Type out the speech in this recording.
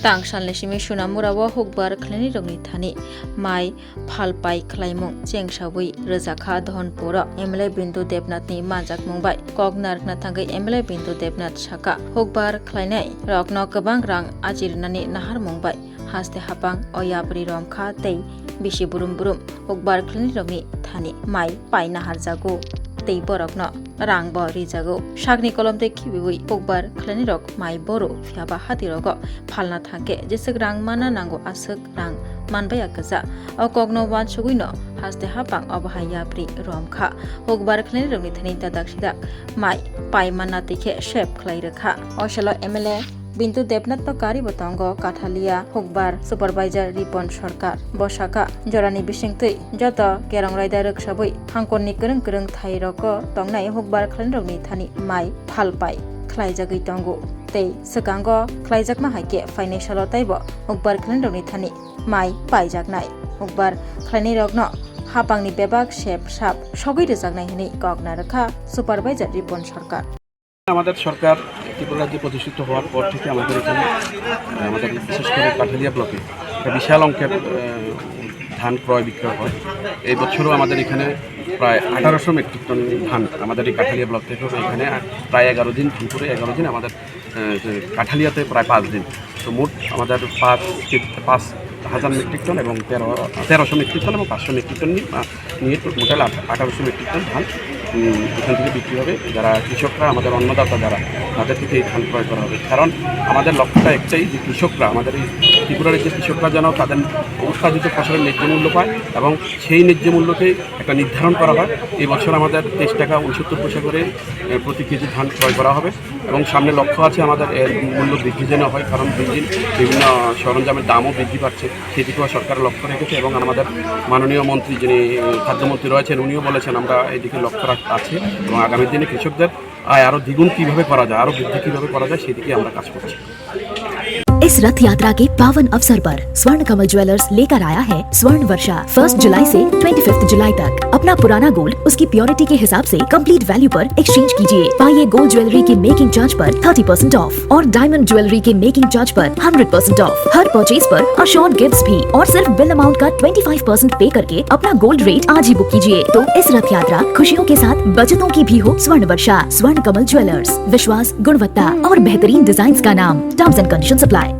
Tang Shanle Shimi Shunamurawa Hukbar Klani Rogni Thani Mai Phalpai Klaimung Cheng Shawi Rezakha Dhonpura MLA Bindu Debnath ni Manjak Mumbai Kognar Nathangai MLA Bindu Debnath Shaka Hukbar Klainai Rokno Kabang Rang Ajirnani Nahar Mumbai Haste Hapang Oyapri Romkha Tei Bishi Burum Burum Hukbar Klani Rogni Thani Mai Pai Nahar Jago Tei Borokno Rang bo rijago Shagni kolom te kibiwi Hukbar Klani Rok Mai Boro Fiaba Hati Rogo Phalna Thangke Jesek Rang Mana Nango Asuk Rang Manbaya Kaza Okogno Wan Shuguino Haste Hapang Obahaya Pri Romkha Hukbar Klani Rogni Thani Dadak Mai Pai Mana Tike Shep Klai Rekha Oshalo MLA Bindu Debnath no Kari Botongo Kathalia Hukbar Supervisor Ripon Sarkar Bosaka Jorani Bisingtui Joto Kerong Raida Ruksabai Hangkonni Kereng Kereng Thai Roko Tongnai Hukbar Klani Rogni Thani Mai Phalpai Khlaijagui Tongo Tei Sekango Khlaijakma Haike Financial Taibo Hukbar Klani Rogni Thani Mai Paijaknai Hukbar Klani Rogno Hapangni Bebak Shep Shap Shogui Rejagnai Hini Kogna Rekha Supervisor Ripon Sarkar আমাদের সরকার ত্রিপুরা রাজ্যে প্রতিষ্ঠিত হওয়ার পর থেকে আমাদের এখানে আমাদের বিশেষ করে কাঠালিয়া ব্লকে একটা বিশাল অঙ্কের ধান ক্রয় বিক্রয় হয়। এই বছরও আমাদের এখানে প্রায় 1800 মেট্রিক টন ধান আমাদের এই কাঠালিয়া ব্লক থেকে এখানে প্রায় 11 দিন ধানপুরে 11 দিন আমাদের কাঠালিয়াতে প্রায় 5 দিন। তো মোট আমাদের 5,000 মেট্রিক টন এবং 1300 মেট্রিক টন এবং 500 মেট্রিক টন নিয়ে টোটাল 1800 মেট্রিক টন ধান এখান থেকে বিক্রি হবে। যারা কৃষকরা আমাদের অন্নদাতা যারা তাদের থেকে এই ধান ক্রয় করা হবে, কারণ আমাদের লক্ষ্যটা একটাই যে কৃষকরা আমাদের এই ত্রিপুরার যে কৃষকরা যেন তাদের উৎপাদিত ফসলের ন্যায্য মূল্য পায় এবং সেই ন্যায্য মূল্যকে একটা নির্ধারণ করা হয়। এই বছর আমাদের 23 টাকা 69 পয়সা করে প্রতি কেজি ধান ক্রয় করা হবে এবং সামনে লক্ষ্য আছে আমাদের এর মূল্য বৃদ্ধি যেন হয়, কারণ বিভিন্ন সরঞ্জামের দামও বৃদ্ধি পাচ্ছে, সেদিকেও সরকার লক্ষ্য রেখেছে এবং আমাদের মাননীয় মন্ত্রী যিনি খাদ্যমন্ত্রী রয়েছেন উনিও বলেছেন আমরা এদিকে লক্ষ্য আছে এবং আগামী দিনে কৃষকদের আয় আরো দ্বিগুণ কিভাবে করা যায়, আরো বৃদ্ধি কিভাবে করা যায় সেদিকে আমরা কাজ করছি। इस रथ यात्रा के पावन अवसर पर स्वर्ण कमल ज्वेलर्स लेकर आया है स्वर्ण वर्षा 1 जुलाई से 25 जुलाई तक। अपना पुराना गोल्ड उसकी प्योरिटी के हिसाब से कंप्लीट वैल्यू पर एक्सचेंज कीजिए। पाइए गोल्ड ज्वेलरी के मेकिंग चार्ज पर 30% ऑफ और डायमंड ज्वेलरी के मेकिंग चार्ज पर 100% ऑफ। हर परचेज पर अशोर्ड गिफ्ट्स भी और सिर्फ बिल अमाउंट का 25% पे करके अपना गोल्ड रेट आज ही बुक कीजिए। तो इस रथ यात्रा खुशियों के साथ बचतों की भी हो। स्वर्ण वर्षा स्वर्ण कमल ज्वेलर्स, विश्वास, गुणवत्ता और बेहतरीन डिजाइन का नाम। Terms and conditions apply.